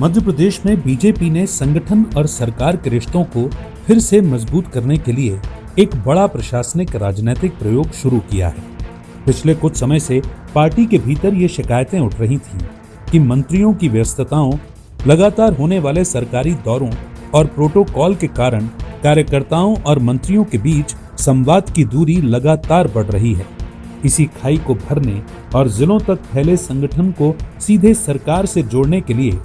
मध्य प्रदेश में बीजेपी ने संगठन और सरकार के रिश्तों को फिर से मजबूत करने के लिए एक बड़ा प्रशासनिक राजनीतिक प्रयोग शुरू किया है। पिछले कुछ समय से पार्टी के भीतर ये शिकायतें उठ रही थीं कि मंत्रियों की व्यस्तताओं, लगातार होने वाले सरकारी दौरों और प्रोटोकॉल के कारण कार्यकर्ताओं और मंत्रियों के बीच संवाद की दूरी लगातार बढ़ रही है। इसी खाई को भरने और जिलों तक फैले संगठन को सीधे सरकार से जोड़ने के लिए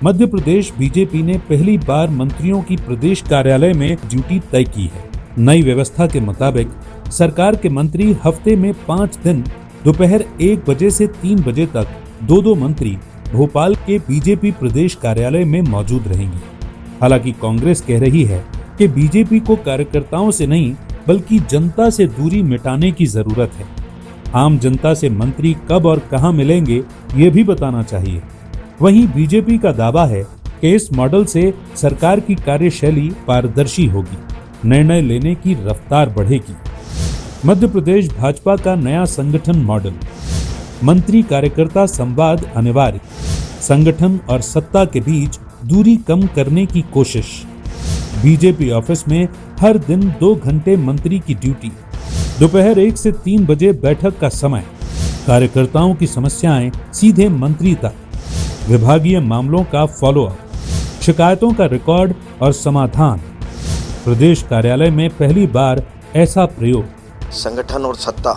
मध्य प्रदेश बीजेपी ने पहली बार मंत्रियों की प्रदेश कार्यालय में ड्यूटी तय की है। नई व्यवस्था के मुताबिक सरकार के मंत्री हफ्ते में 5 दिन दोपहर 1 बजे से 3 बजे तक 2-2 मंत्री भोपाल के बीजेपी प्रदेश कार्यालय में मौजूद रहेंगे। हालांकि कांग्रेस कह रही है कि बीजेपी को कार्यकर्ताओं से नहीं बल्कि जनता से दूरी मिटाने की जरूरत है। आम जनता से मंत्री कब और कहां मिलेंगे ये भी बताना चाहिए। वहीं बीजेपी का दावा है कि इस मॉडल से सरकार की कार्यशैली पारदर्शी होगी, निर्णय लेने की रफ्तार बढ़ेगी। मध्य प्रदेश भाजपा का नया संगठन मॉडल, मंत्री कार्यकर्ता संवाद अनिवार्य, संगठन और सत्ता के बीच दूरी कम करने की कोशिश। बीजेपी ऑफिस में हर दिन 2 घंटे मंत्री की ड्यूटी, दोपहर 1 से 3 बजे बैठक का समय, कार्यकर्ताओं की समस्याएं सीधे मंत्री तक, विभागीय मामलों का फॉलोअप, शिकायतों का रिकॉर्ड और समाधान। प्रदेश कार्यालय में पहली बार ऐसा प्रयोग। संगठन और सत्ता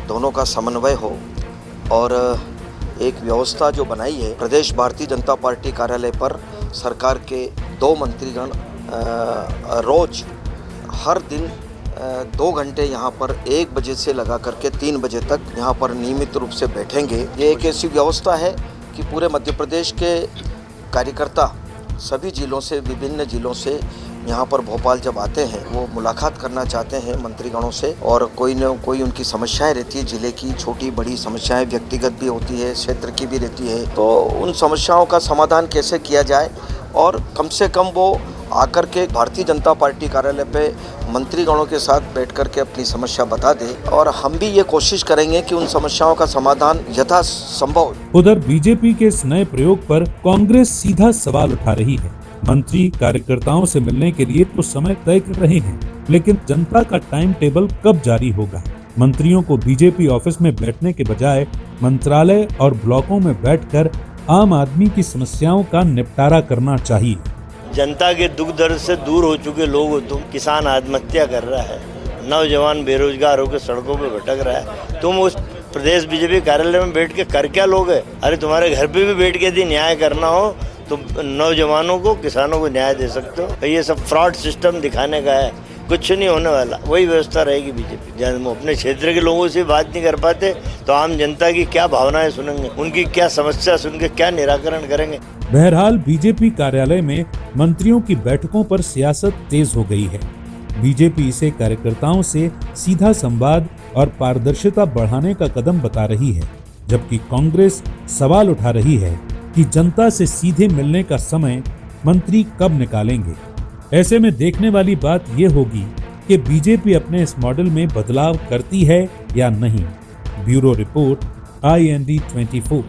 दोनों का समन्वय हो और एक व्यवस्था जो बनाई है, प्रदेश भारतीय जनता पार्टी कार्यालय पर सरकार के 2 मंत्रीगण रोज हर दिन 2 घंटे यहाँ पर 1 बजे से लगा करके 3 बजे तक यहाँ पर नियमित रूप से बैठेंगे। ये एक ऐसी व्यवस्था है कि पूरे मध्य प्रदेश के कार्यकर्ता सभी जिलों से, विभिन्न जिलों से यहाँ पर भोपाल जब आते हैं वो मुलाकात करना चाहते हैं मंत्रीगणों से, और कोई न कोई उनकी समस्याएं रहती है, जिले की छोटी बड़ी समस्याएं व्यक्तिगत भी होती है, क्षेत्र की भी रहती है। तो उन समस्याओं का समाधान कैसे किया जाए और कम से कम वो आकर के भारतीय जनता पार्टी कार्यालय पे मंत्रीगणों के साथ बैठ कर के अपनी समस्या बता दे, और हम भी ये कोशिश करेंगे कि उन समस्याओं का समाधान यथासंभव। उधर बीजेपी के इस नए प्रयोग पर कांग्रेस सीधा सवाल उठा रही है। मंत्री कार्यकर्ताओं से मिलने के लिए तो समय तय कर रहे हैं, लेकिन जनता का टाइम टेबल कब जारी होगा? मंत्रियों को बीजेपी ऑफिस में बैठने के बजाय मंत्रालय और ब्लॉकों में बैठकर आम आदमी की समस्याओं का निपटारा करना चाहिए। जनता के दुख दर्द से दूर हो चुके लोग हो तुम। किसान आत्महत्या कर रहा है, नौजवान बेरोजगार होकर सड़कों पे भटक रहा है। तुम उस प्रदेश बीजेपी कार्यालय में बैठ के कर क्या लोगे? अरे तुम्हारे घर पे भी बैठ के यदि न्याय करना हो तो नौजवानों को, किसानों को न्याय दे सकते हो। ये सब फ्रॉड सिस्टम दिखाने का है, कुछ नहीं होने वाला। वही व्यवस्था रहेगी बीजेपी। जब हम अपने क्षेत्र के लोगों से बात नहीं कर पाते तो आम जनता की क्या भावनाएं सुनेंगे, उनकी क्या समस्या सुन के क्या निराकरण करेंगे? बहरहाल बीजेपी कार्यालय में मंत्रियों की बैठकों पर सियासत तेज हो गई है। बीजेपी इसे कार्यकर्ताओं से सीधा संवाद और पारदर्शिता बढ़ाने का कदम बता रही है, जबकि कांग्रेस सवाल उठा रही है कि जनता से सीधे मिलने का समय मंत्री कब निकालेंगे। ऐसे में देखने वाली बात ये होगी कि बीजेपी अपने इस मॉडल में बदलाव करती है या नहीं। Bureau report, IND 24।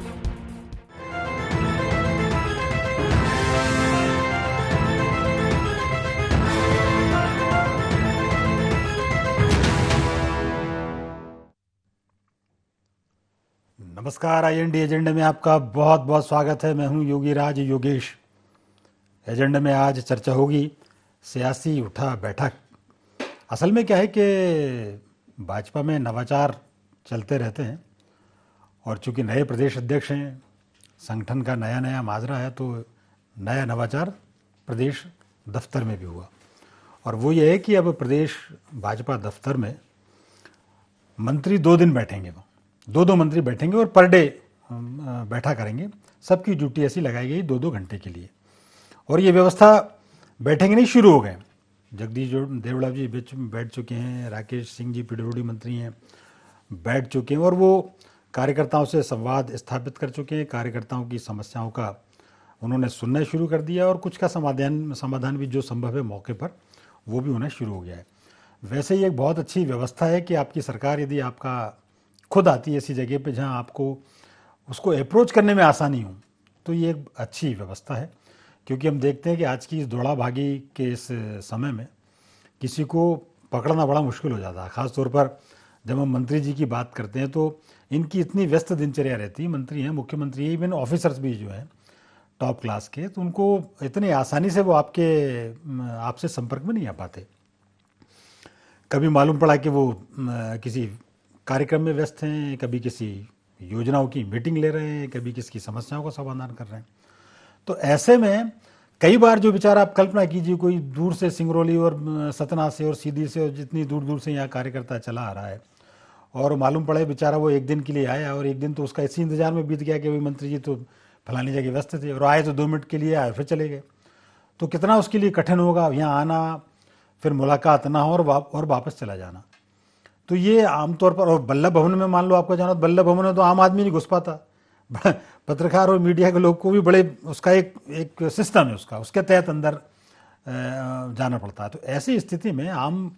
नमस्कार, IND एजेंडे में आपका बहुत बहुत स्वागत है। मैं हूं योगी राज योगेश। एजेंडे में आज चर्चा होगी सियासी उठा बैठक। असल में क्या है कि भाजपा में नवाचार चलते रहते हैं, और चूंकि नए प्रदेश अध्यक्ष हैं, संगठन का नया माजरा है, तो नया नवाचार प्रदेश दफ्तर में भी हुआ। और वो ये है कि अब प्रदेश भाजपा दफ्तर में मंत्री 2 दिन बैठेंगे, 2-2 मंत्री बैठेंगे और पर डे बैठा करेंगे। सबकी ड्यूटी ऐसी लगाई गई 2-2 घंटे के लिए। और ये व्यवस्था बैठेंगे नहीं, शुरू हो गए। जगदीश देवड़ा जी बीच में बैठ चुके हैं, राकेश सिंह जी PWD मंत्री हैं, बैठ चुके हैं, और वो कार्यकर्ताओं से संवाद स्थापित कर चुके हैं। कार्यकर्ताओं की समस्याओं का उन्होंने सुनना शुरू कर दिया, और कुछ का समाधान भी जो संभव है मौके पर वो भी होना शुरू हो गया है। वैसे ही एक बहुत अच्छी व्यवस्था है कि आपकी सरकार यदि आपका खुद आती है ऐसी जगह पे जहां आपको उसको अप्रोच करने में आसानी हो, तो ये एक अच्छी व्यवस्था है, क्योंकि हम देखते हैं कि आज की इस दौड़ा भागी के इस समय में किसी को पकड़ना बड़ा मुश्किल हो जाता है। ख़ास तौर पर जब हम मंत्री जी की बात करते हैं तो इनकी इतनी व्यस्त दिनचर्या रहती है, मंत्री हैं, मुख्यमंत्री हैं, इवन ऑफिसर्स भी जो हैं टॉप क्लास के, तो उनको इतनी आसानी से वो आपसे संपर्क में नहीं आ पाते। कभी मालूम पड़ा कि वो किसी कार्यक्रम में व्यस्त हैं, कभी किसी योजनाओं की मीटिंग ले रहे हैं, कभी किसी समस्याओं का समाधान कर रहे हैं। तो ऐसे में कई बार जो बेचारा, आप कल्पना कीजिए, कोई दूर से सिंगरौली और सतना से और सीधी से और जितनी दूर दूर से यहाँ कार्यकर्ता चला आ रहा है, और मालूम पड़े बेचारा वो एक दिन के लिए आया और एक दिन तो उसका इसी इंतजार में बीत गया कि भाई मंत्री जी तो फलानी जगह व्यस्त थे, और आए तो 2 मिनट के लिए आए फिर चले गए। तो कितना उसके लिए कठिन होगा यहाँ आना, फिर मुलाकात ना हो और वापस चला जाना। तो ये आमतौर पर, और बल्लभ भवन में मान लो आपका जाना, बल्लभ भवन में तो आम आदमी नहीं घुस पाता, पत्रकार और मीडिया के लोग को भी बड़े, उसका एक सिस्टम है उसके तहत अंदर जाना पड़ता है। तो ऐसी स्थिति में आम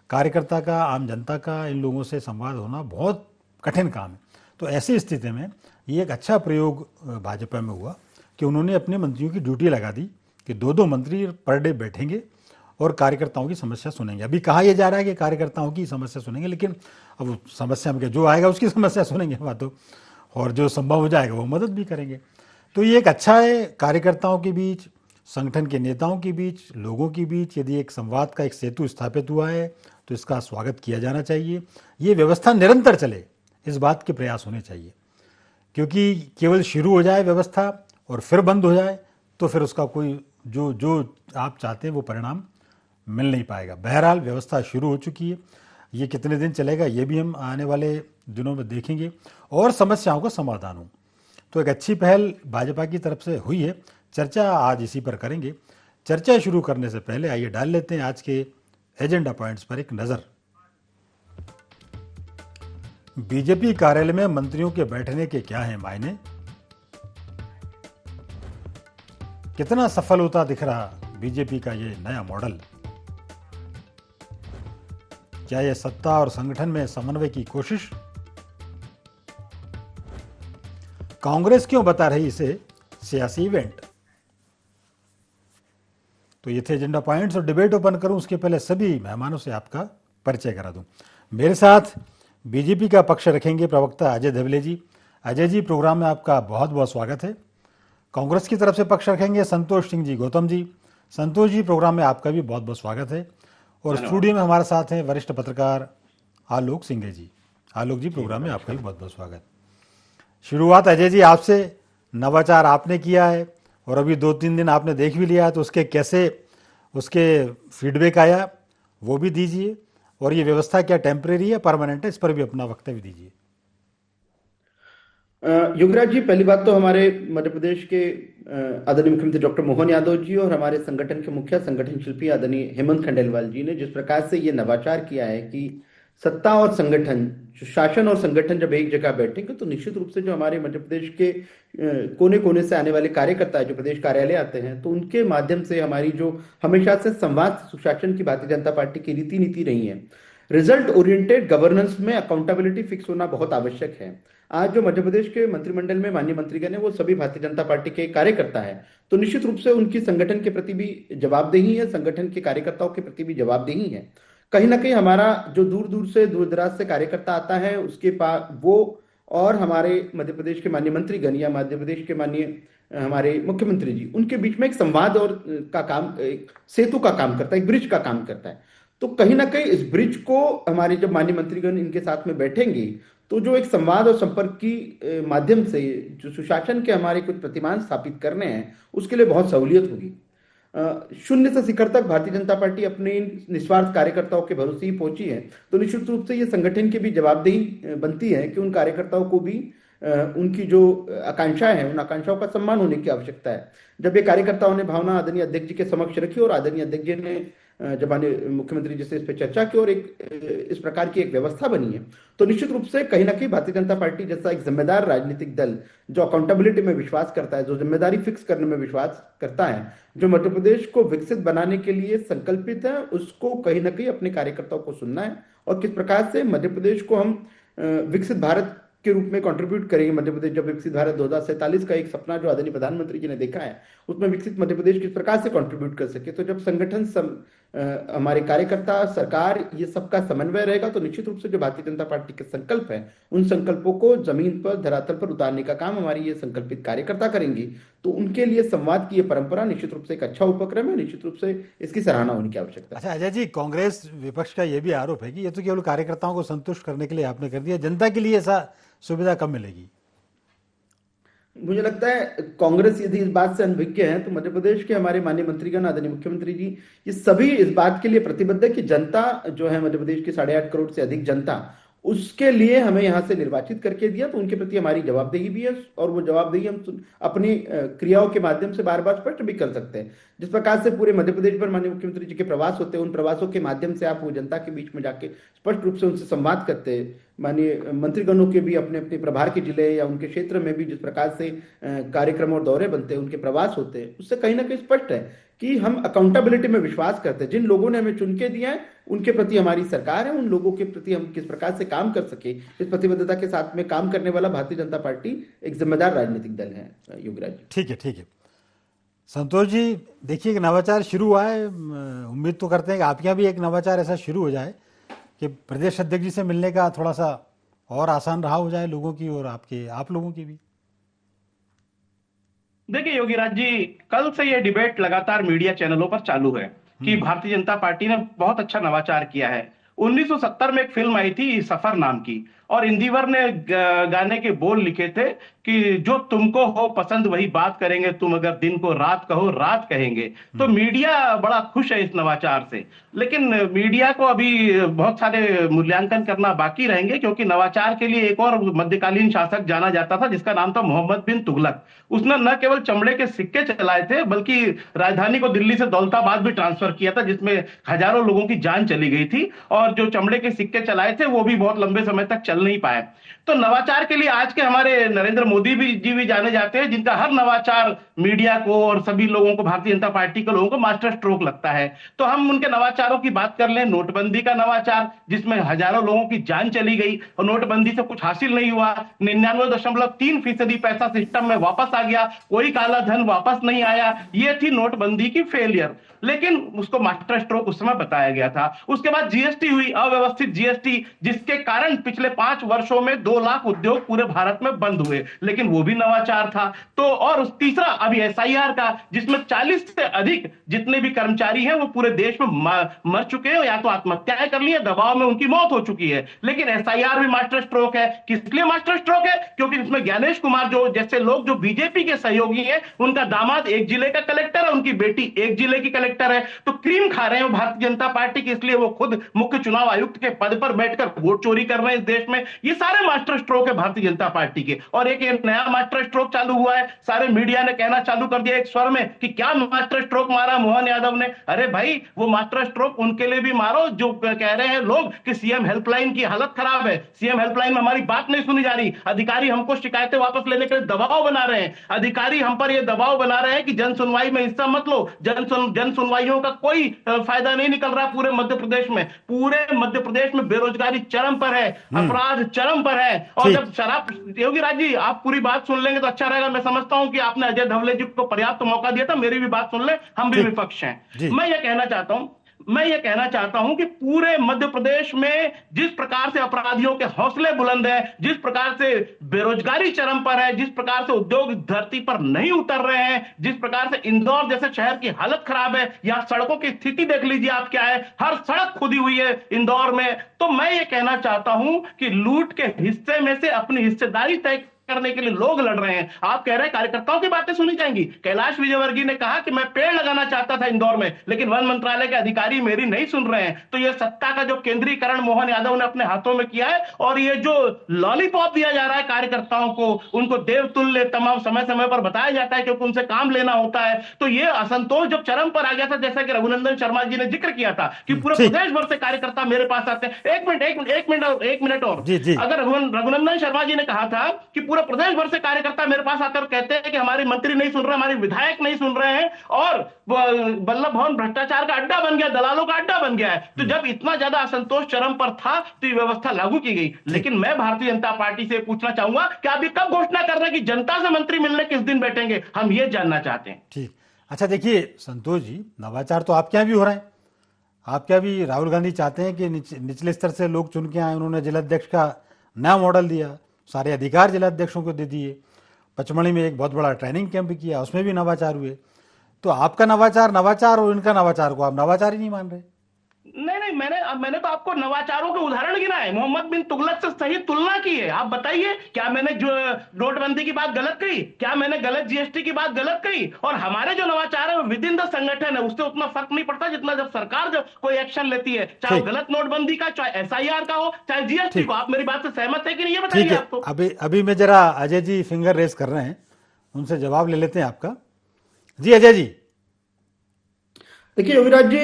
कार्यकर्ता का, आम जनता का इन लोगों से संवाद होना बहुत कठिन काम है। तो ऐसी स्थिति में ये एक अच्छा प्रयोग भाजपा में हुआ कि उन्होंने अपने मंत्रियों की ड्यूटी लगा दी कि 2-2 मंत्री पर डे बैठेंगे और कार्यकर्ताओं की समस्या सुनेंगे। अभी कहा यह जा रहा है कि कार्यकर्ताओं की समस्या सुनेंगे, लेकिन अब समस्या में जो आएगा उसकी समस्या सुनेंगे बातों, और जो संभव हो जाएगा वो मदद भी करेंगे। तो ये एक अच्छा है, कार्यकर्ताओं के बीच, संगठन के नेताओं के बीच, लोगों के बीच यदि एक संवाद का एक सेतु स्थापित हुआ है तो इसका स्वागत किया जाना चाहिए। ये व्यवस्था निरंतर चले, इस बात के प्रयास होने चाहिए, क्योंकि केवल शुरू हो जाए व्यवस्था और फिर बंद हो जाए तो फिर उसका कोई जो आप चाहते हैं वो परिणाम मिल नहीं पाएगा। बहरहाल व्यवस्था शुरू हो चुकी है, ये कितने दिन चलेगा ये भी हम आने वाले दिनों में देखेंगे, और समस्याओं का समाधान हो। तो एक अच्छी पहल भाजपा की तरफ से हुई है। चर्चा आज इसी पर करेंगे। चर्चा शुरू करने से पहले आइए डाल लेते हैं आज के एजेंडा पॉइंट्स पर एक नजर। बीजेपी कार्यालय में मंत्रियों के बैठने के क्या हैं मायने? कितना सफल होता दिख रहा बीजेपी का ये नया मॉडल? क्या यह सत्ता और संगठन में समन्वय की कोशिश? कांग्रेस क्यों बता रही इसे सियासी इवेंट? तो ये थे एजेंडा पॉइंट्स, और डिबेट ओपन करूं उसके पहले सभी मेहमानों से आपका परिचय करा दूं। मेरे साथ बीजेपी का पक्ष रखेंगे प्रवक्ता अजय धवले जी। अजय जी, प्रोग्राम में आपका बहुत बहुत स्वागत है। कांग्रेस की तरफ से पक्ष रखेंगे संतोष सिंह जी गौतम जी। संतोष जी, प्रोग्राम में आपका भी बहुत बहुत स्वागत है। और स्टूडियो में हमारे साथ हैं वरिष्ठ पत्रकार आलोक सिंघे जी। आलोक जी, प्रोग्राम में आपका भी बहुत बहुत स्वागत। शुरुआत अजय जी आपसे, नवाचार आपने किया है और अभी 2-3 दिन आपने देख भी लिया है, तो उसके फीडबैक आया वो भी दीजिए, और ये व्यवस्था क्या टेम्परेरी है, परमानेंट है, इस पर भी अपना वक्तव्य दीजिए। युवराज जी, पहली बात तो हमारे मध्य प्रदेश के आदरणीय मुख्यमंत्री डॉक्टर मोहन यादव जी और हमारे संगठन के मुख्य संगठन शिल्पी आदरणीय हेमंत खंडेलवाल जी ने जिस प्रकार से ये नवाचार किया है कि सत्ता और संगठन, शासन और संगठन जब एक जगह बैठेंगे तो निश्चित रूप से जो हमारे मध्य प्रदेश के कोने कोने से आने वाले कार्यकर्ता है जो प्रदेश कार्यालय आते हैं, तो उनके माध्यम से हमारी जो हमेशा से संवाद सुशासन की भारतीय जनता पार्टी की रीति नीति रही है, रिजल्ट ओरिएंटेड गवर्नेंस में अकाउंटेबिलिटी फिक्स होना बहुत आवश्यक है। आज जो मध्य प्रदेश के मंत्रिमंडल में माननीय मंत्रीगण है वो सभी भारतीय जनता पार्टी के कार्यकर्ता है, तो निश्चित रूप से उनकी संगठन के प्रति भी जवाबदेही है, संगठन के कार्यकर्ताओं के प्रति भी जवाबदेही है। कहीं ना कहीं हमारा जो दूर दूर से, दूर दराज से कार्यकर्ता आता है उसके पास वो और हमारे मध्य प्रदेश के माननीय मंत्रीगण या मध्य प्रदेश के माननीय हमारे मुख्यमंत्री जी, उनके बीच में एक संवाद और का काम, एक सेतु का काम करता है, एक ब्रिज का काम करता है। तो कहीं ना कहीं इस ब्रिज को हमारे जब माननीय मंत्रीगण इनके साथ में बैठेंगे तो जो एक संवाद और संपर्क की माध्यम से जो सुशासन के हमारे कुछ प्रतिमान स्थापित करने हैं उसके लिए बहुत सहूलियत होगी। शून्य से शिखर तक भारतीय जनता पार्टी अपने निस्वार्थ कार्यकर्ताओं के भरोसे ही पहुंची है, तो निश्चित रूप से ये संगठन की भी जवाबदेही बनती है कि उन कार्यकर्ताओं को भी उनकी जो आकांक्षाएं हैं उन आकांक्षाओं का सम्मान होने की आवश्यकता है। जब ये कार्यकर्ताओं ने भावना आदरणीय अध्यक्ष जी के समक्ष रखी और आदरणीय अध्यक्ष जी ने जब माननीय मुख्यमंत्री जी से इस पर चर्चा की और इस प्रकार की एक व्यवस्था बनी है, तो निश्चित रूप से कहीं ना कहीं भारतीय जनता पार्टी जैसा एक जिम्मेदार राजनीतिक दल जो अकाउंटेबिलिटी में विश्वास करता है, जो जिम्मेदारी फिक्स करने में विश्वास करता है, जो मध्य प्रदेश को विकसित बनाने के लिए संकल्पित है, उसको कहीं ना कहीं अपने कार्यकर्ताओं को सुनना है और किस प्रकार से मध्य प्रदेश को हम विकसित भारत के रूप में कंट्रीब्यूट करेंगे मध्य प्रदेश, जब विकसित भारत 2047 का एक सपना जो आदरणीय प्रधानमंत्री जी ने देखा है, उसमें विकसित मध्य प्रदेश किस प्रकार से कंट्रीब्यूट कर सके। तो जब संगठन हमारे कार्यकर्ता, सरकार, ये सबका समन्वय रहेगा, तो निश्चित रूप से जो भारतीय जनता पार्टी के संकल्प है, उन संकल्पों को जमीन पर, धरातल पर उतारने का काम हमारी ये संकल्पित कार्यकर्ता करेंगी। तो उनके लिए संवाद की ये परंपरा निश्चित रूप से एक अच्छा उपक्रम है, निश्चित रूप से इसकी सराहना होने की आवश्यकता है। अच्छा अजय जी, कांग्रेस विपक्ष का यह भी आरोप है कि ये तो केवल कार्यकर्ताओं को संतुष्ट करने के लिए आपने कर दिया, जनता के लिए ऐसा सुविधा कब मिलेगी? मुझे लगता है कांग्रेस यदि इस बात से अनभिज्ञ है, तो मध्य प्रदेश के हमारे माननीय मंत्रीगण, आदरणीय मुख्यमंत्री जी, ये सभी इस बात के लिए प्रतिबद्ध है कि जनता जो है, मध्य प्रदेश की 8.5 करोड़ से अधिक जनता, उसके लिए हमें यहां से निर्वाचित करके दिया, तो उनके प्रति हमारी जवाबदेही भी है, और वो जवाबदेही हम अपनी क्रियाओं के माध्यम से बार बार स्पष्ट भी कर सकते हैं। जिस प्रकार से पूरे मध्य प्रदेश पर माननीय मुख्यमंत्री जी के प्रवास होते हैं, उन प्रवासों के माध्यम से आप वो जनता के बीच में जाके स्पष्ट रूप से उनसे संवाद करते हैं। माननीय मंत्रीगणों के भी अपने अपने प्रभार के जिले या उनके क्षेत्र में भी जिस प्रकार से कार्यक्रम और दौरे बनते हैं, उनके प्रवास होते हैं, उससे कहीं ना कहीं स्पष्ट है कि हम अकाउंटेबिलिटी में विश्वास करते हैं। जिन लोगों ने हमें चुन के दिया है, उनके प्रति हमारी सरकार है, उन लोगों के प्रति हम किस प्रकार से काम कर सके, इस प्रतिबद्धता के साथ में काम करने वाला भारतीय जनता पार्टी एक जिम्मेदार राजनीतिक दल है। योगराज जी, ठीक है, ठीक है। संतोष जी, देखिए, एक नवाचार शुरू हुआ है, उम्मीद तो करते हैं कि आपके यहाँ भी एक नवाचार ऐसा शुरू हो जाए कि प्रदेश अध्यक्ष जी से मिलने का थोड़ा सा और आसान रहा हो जाए लोगों की, और आप लोगों की भी। देखिए योगीराज जी, कल से ये डिबेट लगातार मीडिया चैनलों पर चालू है कि भारतीय जनता पार्टी ने बहुत अच्छा नवाचार किया है। 1970 में एक फिल्म आई थी सफर नाम की, और इंदिवर ने गाने के बोल लिखे थे कि जो तुमको हो पसंद वही बात करेंगे, तुम अगर दिन को रात कहो रात कहेंगे। तो मीडिया बड़ा खुश है इस नवाचार से, लेकिन मीडिया को अभी बहुत सारे मूल्यांकन करना बाकी रहेंगे, क्योंकि नवाचार के लिए एक और मध्यकालीन शासक जाना जाता था जिसका नाम था मोहम्मद बिन तुगलक। उसने न केवल चमड़े के सिक्के चलाए थे, बल्कि राजधानी को दिल्ली से दौलताबाद भी ट्रांसफर किया था, जिसमें हजारों लोगों की जान चली गई थी, और जो चमड़े के सिक्के चलाए थे वो भी बहुत लंबे समय तक चल नहीं पाए। तो नवाचार के लिए आज के हमारे नरेंद्र मोदी जी भी जाने जाते हैं, जिनका हर नवाचार मीडिया को और सभी लोगों को, भारतीय जनता पार्टी के लोगों को मास्टर स्ट्रोक लगता है। तो हम उनके नवाचारों की बात कर लें। नोटबंदी का नवाचार, जिसमें हजारों लोगों की जान चली गई और नोटबंदी से कुछ हासिल नहीं हुआ। 99.3% पैसा सिस्टम में वापस आ गया, कोई काला धन वापस नहीं आया। ये थी नोटबंदी की फेलियर, लेकिन उसको मास्टर स्ट्रोक उस समय बताया गया था। उसके बाद जीएसटी हुई, अव्यवस्थित जीएसटी, जिसके कारण पिछले 5 वर्षों में 2 लाख उद्योग पूरे भारत में बंद हुए, लेकिन वो भी नवाचार था। तो और तीसरा अभी एसआईआर का, जिसमें 40 से अधिक जितने भी कर्मचारी हैं वो पूरे देश में मर चुके हैं, या तो आत्महत्याएं कर ली है, दबाव में उनकी मौत हो चुकी है। लेकिन एसआईआर भी मास्टर स्ट्रोक है। किस लिए मास्टर स्ट्रोक है? क्योंकि इसमें ज्ञानेश कुमार जो जैसे लोग जो बीजेपी के सहयोगी हैं, उनका दामाद एक जिले का कलेक्टर है, उनकी बेटी एक जिले की कलेक्टर है। तो क्रीम खा रहे हैं भारतीय जनता पार्टी की, इसलिए वो खुद मुख्य चुनाव आयुक्त के पद पर बैठकर वोट चोरी कर रहे हैं इस देश में। ये सारे मास्टर स्ट्रोक है भारतीय जनता पार्टी के। और एक नया मास्टर स्ट्रोक चालू हुआ है, सारे मीडिया ने कहना चालू कर दिया एक स्वर में कि क्या मास्टर स्ट्रोक मारा मोहन यादव ने। अरे भाई, वो मास्टर स्ट्रोक उनके लिए भी मारो जो कह रहे हैं लोग कि सीएम हेल्पलाइन की हालत खराब है, सीएम हेल्पलाइन में हमारी बात नहीं सुनी जा रही, अधिकारी हमको शिकायतें वापस लेने के लिए दबाव बना रहे हैं, अधिकारी हम पर यह दबाव बना रहे हैं कि जन सुनवाई में हिस्सा मत लो। जन सुनवाइयों का कोई फायदा नहीं निकल रहा पूरे मध्य प्रदेश में। पूरे मध्य प्रदेश में बेरोजगारी चरम पर है, अपराध चरम पर है। और जब शराब, योगीराज जी आप पूरी बात सुन लेंगे तो अच्छा रहेगा। मैं समझता हूं कि आपने अजय धवले जी को पर्याप्त मौका दिया था, मेरी भी बात सुन ले, हम भी विपक्ष हैं। मैं ये कहना चाहता हूं कि पूरे मध्य प्रदेश में जिस प्रकार से अपराधियों के हौसले बुलंद हैं, जिस प्रकार से बेरोजगारी चरम पर है, जिस प्रकार से उद्योग धरती पर नहीं उतर रहे हैं, जिस प्रकार से इंदौर जैसे शहर की हालत खराब है, यहां सड़कों की स्थिति देख लीजिए आप क्या है, हर सड़क खुदी हुई है इंदौर में। तो मैं ये कहना चाहता हूं कि लूट के हिस्से में से अपनी हिस्सेदारी तय करने के लिए लोग लड़ रहे हैं। आप कह रहे हैं कार्यकर्ताओं की बातें सुनी जाएंगी। कैलाश विजयवर्गीय ने कहा कि मैं पेड़ लगाना चाहता था इंदौर में, लेकिन वन मंत्रालय के अधिकारी मेरी नहीं सुन रहे हैं। तो ये सत्ता का जो केंद्रीकरण मोहन यादव ने अपने हाथों में किया है, और ये जो लॉलीपॉप दिया जा रहा है कार्यकर्ताओं को, उनको देवतुल्य तमाम समय समय पर बताया जाता है क्योंकि उनसे काम लेना होता है। तो ये असंतोष जब चरम पर आ गया था, जैसा कि रघुनंदन शर्मा जी ने जिक्र किया था कि पूरे प्रदेश भर से कार्यकर्ता मेरे पास आते हैं। एक मिनट और अगर रघुनंदन शर्मा जी ने कहा था कि पूरे लो प्रदेश भर से कार्यकर्ता मेरे पास आकर कहते हैं कि हमारे मंत्री नहीं सुन रहे, हमारे विधायक नहीं सुन रहे हैं, और वल्लभ भवन भ्रष्टाचार का अड्डा बन गया, दलालों का अड्डा बन गया है। तो जब इतना ज्यादा असंतोष चरम पर था तो ये व्यवस्था लागू की गई। लेकिन मैं भारतीय जनता पार्टी से पूछना चाहूंगा कि आप ये कब घोषणा कर रहे हैं कि जनता से मंत्री मिलने किस दिन बैठेंगे, हम ये जानना चाहते हैं। ठीक, अच्छा देखिए संतोष जी, नवाचार तो आपके यहाँ भी हो रहे हैं। आपके यहाँ भी राहुल गांधी चाहते हैं कि निचले स्तर से लोग चुन के आए, उन्होंने जिलाध्यक्ष का नया मॉडल दिया, सारे अधिकार जिलाध्यक्षों को दे दिए, पचमढ़ी में एक बहुत बड़ा ट्रेनिंग कैंप किया, उसमें भी नवाचार हुए। तो आपका नवाचार और इनका नवाचार को आप नवाचार ही नहीं मान रहे। नहीं, मैंने तो आपको नवाचारों के उदाहरण गिनाए, मोहम्मद बिन तुगलक से सही तुलना की है। आप बताइए, क्या मैंने जो नोटबंदी की बात गलत कही? क्या मैंने गलत जीएसटी की बात गलत कही? और हमारे जो नवाचार है वो विद इन द संगठन है, उससे उतना फर्क नहीं पड़ता जितना जब सरकार जब कोई एक्शन लेती है, चाहे गलत नोटबंदी का, चाहे एसआईआर का हो, चाहे जीएसटी को। आप मेरी बात से सहमत है कि नहीं, ये बताइए आपको। अभी मैं जरा अजय जी फिंगर रेस कर रहे हैं, उनसे जवाब ले लेते हैं आपका। जी अजय जी। देखिए योगीराज जी,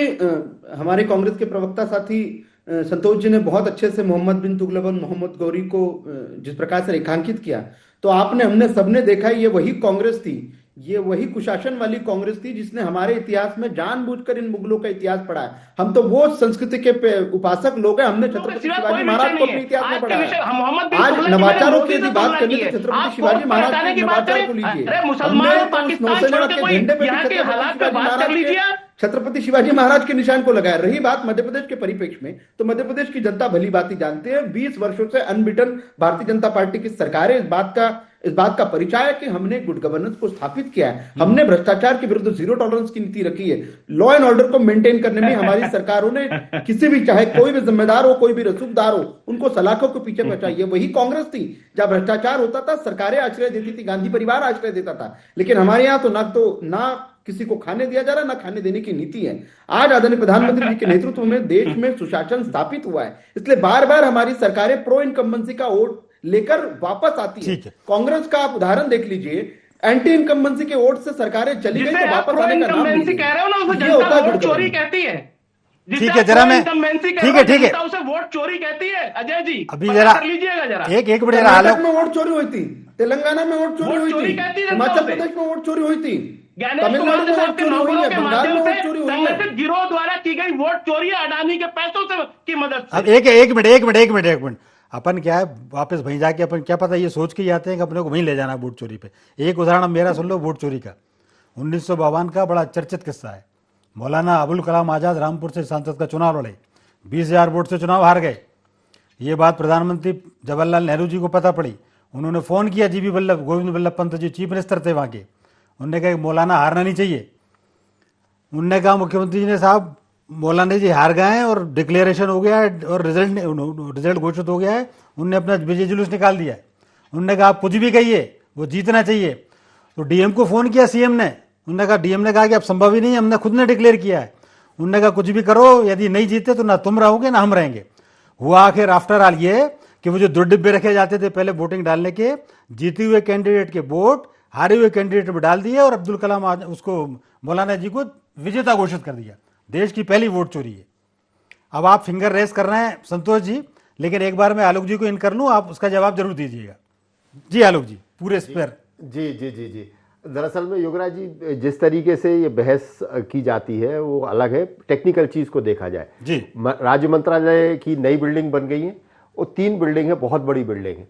हमारे कांग्रेस के प्रवक्ता साथी संतोष जी ने बहुत अच्छे से मोहम्मद बिन तुगलक और मोहम्मद गौरी को जिस प्रकार से रेखांकित किया, तो हमने सबने देखा ये वही कांग्रेस थी, ये वही कुशासन वाली कांग्रेस थी जिसने हमारे इतिहास में जानबूझकर इन मुगलों का इतिहास पढ़ा है। हम तो वो संस्कृति के उपासक लोग हैं, हमने छत्रपति शिवाजी महाराज को अपने इतिहास में पढ़ा है। आज नवाचारों की यदि बात करनी है, छत्रपति शिवाजी महाराज के नवाचार को लीजिए, नौसेना के झंडे पे छत्रपति शिवाजी महाराज के निशान को लगाया। रही बात मध्य प्रदेश के परिप्रेक्ष्य में, तो मध्य प्रदेश की जनता भली भांति जानते हैं, 20 वर्षों से अनबिटन भारतीय जनता पार्टी की सरकार है। इस बात का परिचय है कि हमने गुड गवर्नेंस को स्थापित किया है, हमने भ्रष्टाचार के विरुद्ध जीरो टॉलरेंस की नीति रखी है। लॉ एंड ऑर्डर को मेंटेन करने में हमारी सरकारों ने किसी भी, चाहे कोई भी जिम्मेदार हो, कोई भी रसूखदार हो, उनको सलाखों के पीछे पहुंचाई। वही कांग्रेस थी जब भ्रष्टाचार होता था, सरकारें आश्रय देती थी, गांधी परिवार आश्रय देता था। लेकिन हमारे यहाँ तो ना किसी को खाने दिया जा रहा, ना खाने देने की नीति है। आज आदरणीय प्रधानमंत्री जी के नेतृत्व में देश में सुशासन स्थापित हुआ है, इसलिए बार बार हमारी सरकारें प्रो इनकम्बेंसी का वोट लेकर वापस आती है। कांग्रेस का आप उदाहरण देख लीजिए, एंटी इनकम्बेंसी के वोट से सरकारें चली गई तो वापस आने का नाम नहीं कह रहे हो ना, उसे जनता वोट चोरी कहती है। ठीक है, जरा मैं ठीक है उसे वोट चोरी कहती है अजय जी, अभी जरा लीजिएगा जरा। एक मिनट, कर्नाटक में वोट चोरी हुई थी, तेलंगाना में वोट चोरी हुई थी, हिमाचल प्रदेश में वोट चोरी हुई थी, तमिलनाडु में वोट चोरी हुई है, बंगाल में वोट चोरी हुई है। गिरोह द्वारा की गई वोट चोरी है अडानी के पैसों से की मदद से। अब एक मिनट अपन क्या है, वापस वहीं जाके अपन क्या पता ये सोच के ही आते हैं कि अपने को वहीं ले जाना वोट चोरी पे। एक उदाहरण अब मेरा सुन लो वोट चोरी का। 1952 का बड़ा चर्चित किस्सा है। मौलाना अबुल कलाम आजाद रामपुर से सांसद का चुनाव लड़े, 20,000 वोट से चुनाव हार गए। ये बात प्रधानमंत्री जवाहरलाल नेहरू जी को पता पड़ी। उन्होंने फ़ोन किया, गोविंद वल्लभ पंत जी चीफ मिनिस्टर थे वहाँ के। उन्होंने कहा मौलाना हारना नहीं चाहिए। उनने कहा मुख्यमंत्री जी ने, साहब मौलाना जी हार गए हैं और डिक्लेरेशन हो गया है और रिजल्ट घोषित हो गया है, उनने अपना विजय जुलूस निकाल दिया है। उन्होंने कहा आप कुछ भी कहिए, वो जीतना चाहिए। तो डीएम को फ़ोन किया सीएम ने, उन्होंने कहा, डीएम ने कहा कि अब संभव ही नहीं है, हमने खुद ने डिक्लेयर किया है। उन्होंने कहा कुछ भी करो, यदि नहीं जीते तो ना तुम रहोगे ना हम रहेंगे। हुआ आखिर आफ्टर ऑल ये कि वो जो 2 डिब्बे रखे जाते थे पहले वोटिंग डालने के, जीते हुए कैंडिडेट के वोट हारे हुए कैंडिडेट में डाल दिए और अब्दुल कलाम उसको मौलाना जी को विजेता घोषित कर दिया। देश की पहली वोट चोरी है। अब आप फिंगर रेस कर रहे हैं संतोष जी, लेकिन एक बार मैं आलोक जी को इन कर लूं, आप उसका जवाब जरूर दीजिएगा। जी आलोक जी, पूरे स्पेयर। जी दरअसल में योगराज जी, जिस तरीके से ये बहस की जाती है वो अलग है। टेक्निकल चीज को देखा जाए जी, राज्य मंत्रालय की नई बिल्डिंग बन गई है, वो 3 बिल्डिंग है, बहुत बड़ी बिल्डिंग है,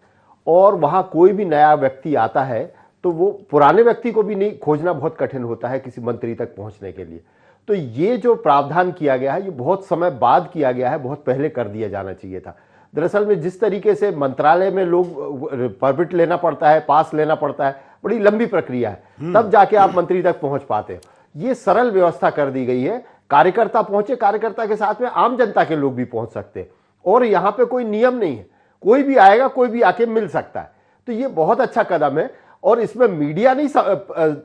और वहां कोई भी नया व्यक्ति आता है तो वो पुराने व्यक्ति को भी नहीं खोजना बहुत कठिन होता है किसी मंत्री तक पहुंचने के लिए। तो ये जो प्रावधान किया गया है ये बहुत समय बाद किया गया है, बहुत पहले कर दिया जाना चाहिए था। दरअसल में जिस तरीके से मंत्रालय में लोग परमिट लेना पड़ता है, पास लेना पड़ता है, बड़ी लंबी प्रक्रिया है, तब जाके आप मंत्री तक पहुंच पाते हो। ये सरल व्यवस्था कर दी गई है, कार्यकर्ता पहुंचे, कार्यकर्ता के साथ में आम जनता के लोग भी पहुंच सकते हैं, और यहाँ पे कोई नियम नहीं है, कोई भी आएगा कोई भी आके मिल सकता है। तो ये बहुत अच्छा कदम है, और इसमें मीडिया नहीं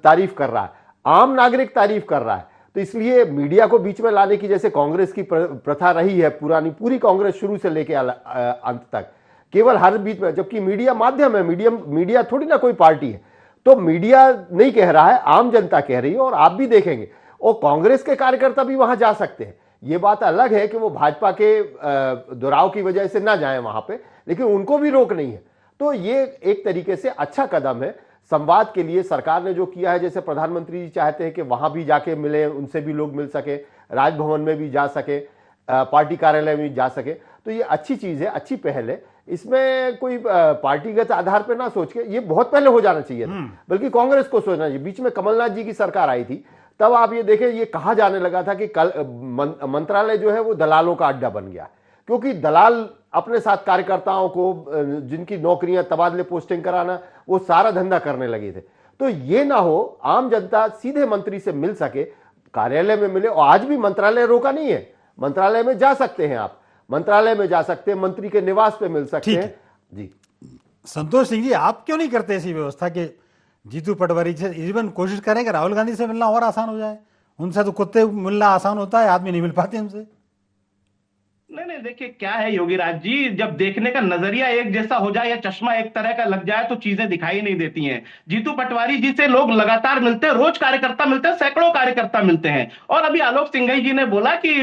तारीफ कर रहा है, आम नागरिक तारीफ कर रहा है। तो इसलिए मीडिया को बीच में लाने की, जैसे कांग्रेस की प्रथा रही है, पूरी कांग्रेस शुरू से लेके अंत तक केवल हर बीच में, जबकि मीडिया माध्यम है, मीडिया थोड़ी ना कोई पार्टी है। तो मीडिया नहीं कह रहा है, आम जनता कह रही है, और आप भी देखेंगे, और कांग्रेस के कार्यकर्ता भी वहां जा सकते हैं। ये बात अलग है कि वो भाजपा के दुराव की वजह से ना जाए वहां पे, लेकिन उनको भी रोक नहीं है। तो ये एक तरीके से अच्छा कदम है संवाद के लिए सरकार ने जो किया है। जैसे प्रधानमंत्री जी चाहते हैं कि वहां भी जाके मिले, उनसे भी लोग मिल सके, राजभवन में भी जा सके, पार्टी कार्यालय में भी जा सके, तो ये अच्छी चीज है, अच्छी पहल है। इसमें कोई पार्टीगत आधार पर ना सोच के, ये बहुत पहले हो जाना चाहिए था, बल्कि कांग्रेस को सोचना चाहिए। बीच में कमलनाथ जी की सरकार आई थी, तब आप ये देखें, ये कहा जाने लगा था कि मंत्रालय जो है वो दलालों का अड्डा बन गया, क्योंकि दलाल अपने साथ कार्यकर्ताओं को, जिनकी नौकरियां तबादले पोस्टिंग कराना, वो सारा धंधा करने लगे थे। तो ये ना हो, आम जनता सीधे मंत्री से मिल सके, कार्यालय में मिले। और आज भी मंत्रालय रोका नहीं है, मंत्रालय में जा सकते हैं आप, मंत्रालय में जा सकते हैं, मंत्री के निवास पे मिल सकते हैं। जी संतोष सिंह जी, आप क्यों नहीं करते ऐसी व्यवस्था कि जीतू पटवारी से इवन कोशिश करें कि राहुल गांधी से मिलना और आसान हो जाए? उनसे तो कुत्ते मिलना आसान होता है, आदमी नहीं मिल पाते हमसे। नहीं, देखिए क्या है योगी राज जी, जब देखने का नजरिया एक जैसा हो जाए या चश्मा एक तरह का लग जाए तो चीजें दिखाई नहीं देती हैं। जीतू पटवारी जी से लोग लगातार मिलते हैं, रोज कार्यकर्ता मिलते हैं, सैकड़ों कार्यकर्ता मिलते हैं। और अभी आलोक सिंघई जी ने बोला कि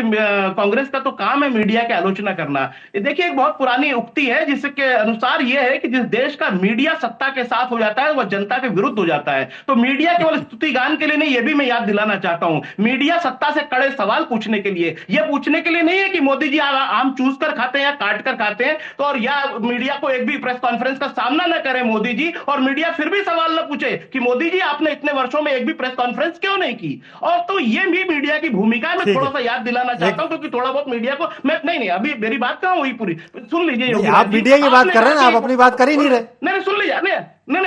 कांग्रेस का तो काम है मीडिया की आलोचना करना। देखिए एक बहुत पुरानी उक्ति है जिसके अनुसार यह है कि जिस देश का मीडिया सत्ता के साथ हो जाता है वह जनता के विरुद्ध हो जाता है। तो मीडिया केवल स्तुति गान के लिए नहीं, यह भी मैं याद दिलाना चाहता हूं, मीडिया सत्ता से कड़े सवाल पूछने के लिए, यह पूछने के लिए नहीं है कि मोदी जी आम चूस कर खाते हैं या काट कर खाते हैं, तो और या मीडिया को एक भी प्रेस कॉन्फ्रेंस का सामना न करे मोदी जी, और मीडिया फिर भी सवाल न पूछे कि मोदी जी आपने इतने वर्षों में एक भी प्रेस कॉन्फ्रेंस क्यों नहीं की। और तो ये भी मीडिया की भूमिका मैं थोड़ा सा याद दिलाना चाहता हूं, क्योंकि थोड़ा बहुत मीडिया को मैं नहीं अभी मेरी बात कहां हुई पूरी, सुन लीजिए। आप मीडिया की बात कर रहे हैं ना, आप अपनी बात कर ही नहीं रहे। नहीं सुन लीजिए, नहीं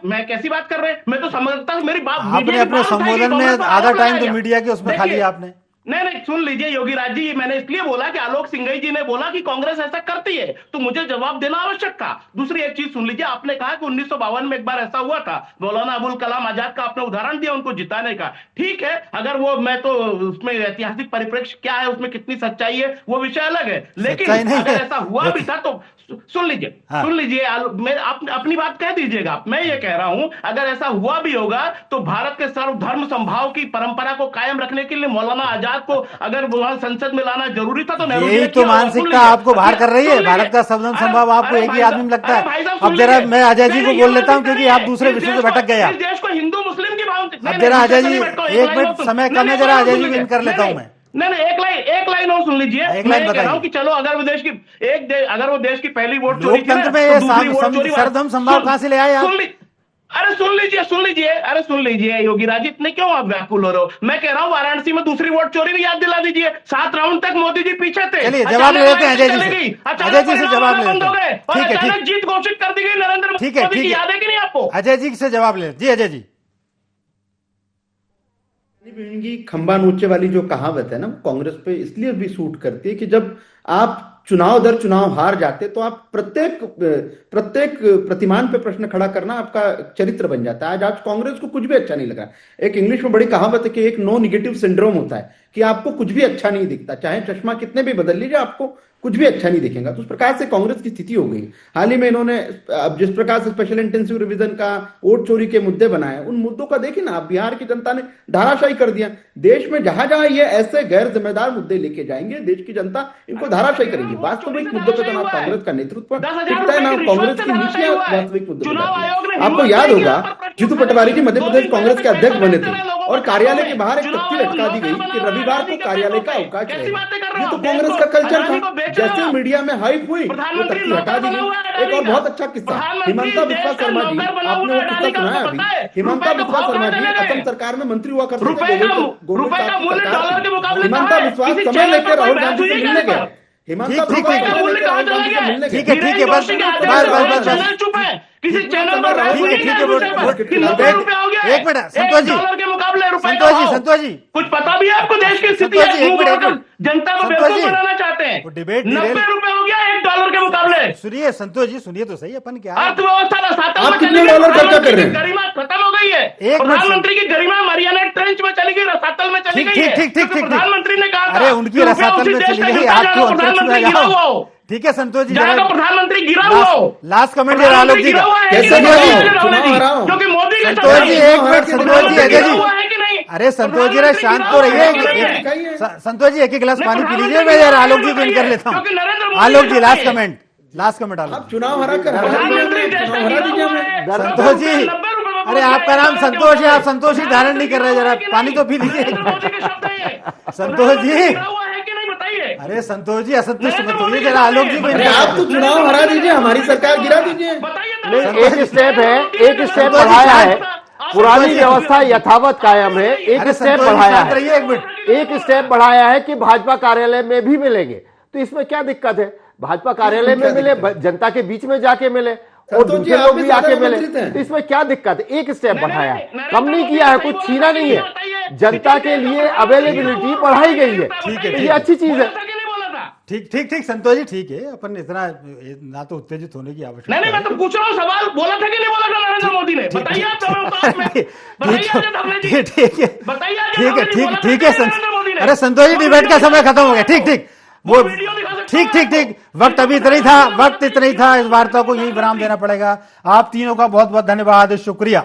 मैं कैसी बात कर रहे हैं, मैं तो समझता हूं मेरी बात। आपने अपने संबोधन में आधा टाइम तो मीडिया के उसमें खा लिया आपने। नहीं सुन लीजिए योगी राज जी, मैंने इसलिए बोला कि आलोक सिंघई जी ने बोला कि कांग्रेस ऐसा करती है, तो मुझे जवाब देना आवश्यक था। दूसरी एक चीज सुन लीजिए, आपने कहा कि 1952 में एक बार ऐसा हुआ था, मौलाना अबुल कलाम आजाद का आपने उदाहरण दिया उनको जिताने का। ठीक है, अगर वो, मैं तो उसमें ऐतिहासिक परिप्रेक्ष्य क्या है, उसमें कितनी सच्चाई है वो विषय अलग है, लेकिन अगर ऐसा हुआ भी था तो सुन लीजिए, सुन लीजिए, मैं अपनी बात कह दीजिएगा। मैं ये कह रहा हूं अगर ऐसा हुआ भी होगा तो भारत के सर्वधर्म संभाव की परंपरा को कायम रखने के लिए मौलाना आजाद को अगर वहां संसद में लाना जरूरी था तो नेहरू यही तो मानसिकता आपको बाहर कर रही है। भारत का सर्वधर्म संभाव आपको एक ही आदमी में लगता है। अब जरा मैं अजय जी को बोल लेता हूं, क्योंकि आप दूसरे विषय से भटक गए। आप देश को हिंदू मुस्लिम की भावना, अब जरा अजय जी, एक मिनट समय कम है, जरा अजय जी को इन कर लेता हूं मैं। नहीं एक लाइन और सुन लीजिए। मैं कह रहा हूं कि चलो अगर वो देश की अगर वो देश की पहली वोट चोरी की, लोकतंत्र में ये सर्वधर्म संभाव कहां से ले आए आप? अरे सुन लीजिए योगी राज, इतने क्यों आप व्याकुल हो रहे हो? मैं कह रहा हूं वाराणसी में दूसरी वोट चोरी भी याद दिला दीजिए। 7 राउंड तक मोदी जी पीछे थे। चलिए जवाब ले लेते हैं अजय जी से, अजय जी से जवाब ले लेते हैं। ठीक है, ठीक, जीत घोषित कर दी गई नरेंद्र मोदी की, याद है कि नहीं आपको? अजय जी से जवाब ले। जी अजय जी, की खंबा नोचे वाली जो कहावत है ना, कांग्रेस पे इसलिए भी सूट करती है कि जब आप चुनाव दर चुनाव हार जाते तो आप प्रत्येक प्रतिमान पे प्रश्न खड़ा करना आपका चरित्र बन जाता है। आज कांग्रेस को कुछ भी अच्छा नहीं लगा। एक इंग्लिश में बड़ी कहावत है कि एक नो नेगेटिव सिंड्रोम होता है, कि आपको कुछ भी अच्छा नहीं दिखता, चाहे चश्मा कितने भी बदल लीजिए आपको कुछ भी अच्छा नहीं दिखेगा। तो उस प्रकार से कांग्रेस की स्थिति हो गई। हाल ही में इन्होंने अब जिस प्रकार से स्पेशल इंटेंसिव रिवीजन का, वोट चोरी के मुद्दे बनाए, उन मुद्दों का देखिए ना आप, बिहार की जनता ने धराशायी कर दिया। देश में जहां जहां ये ऐसे गैर जिम्मेदार मुद्दे लेके जाएंगे, देश की जनता इनको धराशायी करेगी। वास्तविक मुद्दों पर तो ना कांग्रेस का नेतृत्व टिकता है, ना कांग्रेस की नीतियां वास्तविक मुद्दों पर। आपको याद होगा जीतू पटवारी जी मध्य प्रदेश कांग्रेस के अध्यक्ष बने थे और कार्यालय के बाहर एक तख्ती लटका दी गई कि रविवार को कार्यालय का अवकाश है। ये तो कांग्रेस का कल्चर था। जैसे मीडिया में हाइप हुई वो तख्ती हटा दी गई। एक और बहुत अच्छा किस्सा, हिमंता बिस्वा शर्मा जी, आपने वो किस्सा सुना है अभी? हिमंता बिस्वा शर्मा जी असम सरकार में मंत्री हुआ करते थे, हिमंता बिस्वा समय लेकर राहुल गांधी से मिलने गए। हिमंता बिस्वा राहुल गांधी से मिलने गए। ठीक है, बस चुप है किसी चैनल पर। एक मिनट संतोष जी, डॉलर के मुकाबले रुपए, संतोष जी कुछ पता भी है आपको देश की स्थिति? जनता को बेवकूफ बनाना चाहते हैं। 90 रुपए हो गया $1 के मुकाबले। सुनिए संतोष जी, सुनिए तो सही, अपन क्या अर्थव्यवस्था आप कितने डॉलर खर्चा कर रहे हैं? गरिमा खत्म हो गई है। प्रधानमंत्री की गरिमा मरियाना ट्रेंच में चली गई, रसातल में चली गई है। ठीक, प्रधानमंत्री ने कहा अरे उनकी रसातल में चली गई, आपको प्रधानमंत्री गिरा हुआ हो। ठीक है संतोष जी, प्रधानमंत्री गिरा हुआ हो। लास्ट कमेंट है आलोक जी का। क्योंकि मोदी के संतोष जी एक मिनट, संतोष जी अजय जी, अरे संतोष जी शांत तो रहिए। संतोष जी एक गिलास पानी पी लीजिए, मैं यार आलोक जी को इन कर लेता हूँ। आलोक जी लास्ट कमेंट। लास्ट कमेंट डालो। आप चुनाव हरा कर प्रधानमंत्री देश का हरा दीजिए गिरा हमें। हुआ है। संतोष जी, 90 रुपए अरे आपका नाम संतोष है, आप संतोष ही धारण नहीं कर रहे, जरा पानी तो पी लीजिए। नरेंद्र मोदी के शब्द है ये। संतोष जी। गिरा हुआ है कि नहीं बताइए। अरे संतोष जी असंतुष्ट मत होइए, जरा आलोक जी को अरे आप तो चुनाव हरा दीजिए, हमारी सरकार गिरा दीजिए। नहीं, एक स्टेप है, एक स्टेप बढ़ाया है, पुरानी व्यवस्था यथावत कायम है, एक अरे स्टेप संतोष जी बढ़ाया शांत है, रहिए एक मिनट। एक स्टेप बढ़ाया है कि भाजपा कार्यालय में भी मिलेंगे, तो इसमें क्या दिक्कत है? भाजपा कार्यालय में मिले, जनता के बीच में जाके मिले और संतोष जी, दूसरे आप लोग भी भी आके ज्यादा मिले, आमंत्रित हैं। तो इसमें क्या दिक्कत है? एक स्टेप बढ़ाया है, नरेंद्र कम नहीं मोदी किया है, सही कुछ बोला छीना था कि नहीं नहीं है, बताइए। जनता के लिए अवेलेबिलिटी बढ़ाई गई है, ठीक है, तो ये अच्छी चीज है। बोला था कि नहीं बोला था? ठीक ठीक ठीक संतोष जी, ठीक है, अपन इतना ना तो उत्तेजित होने की आवश्यकता नहीं, मैं तो पूछ रहा हूँ सवाल, बोला था कि नहीं बोला था नरेंद्र मोदी ने? बताइए आप दोनों साथ में। बताइए आगे धरने जी। ठीक है बताइए आगे ठीक है धरने जी, ठीक बोला था ठीक कि है नहीं नरेंद्र मोदी ने? अरे संतोष जी, वो डिबेट का वीडियो समय खत्म हो गया। ठीक ठीक, वो वीडियो दिखा सकता ठीक हूं ठीक ठीक, वक्त अभी इतना ही था, वक्त इतना ही था, इस वार्ता को यही विराम देना पड़ेगा। आप तीनों का बहुत बहुत धन्यवाद, शुक्रिया।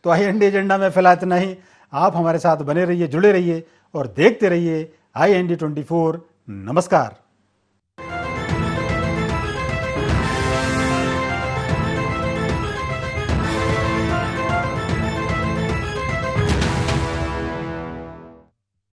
तो IND एजेंडा में फिलहाल इतना ही। आप हमारे साथ बने रहिए, जुड़े रहिए और देखते रहिए IND 24। नमस्कार।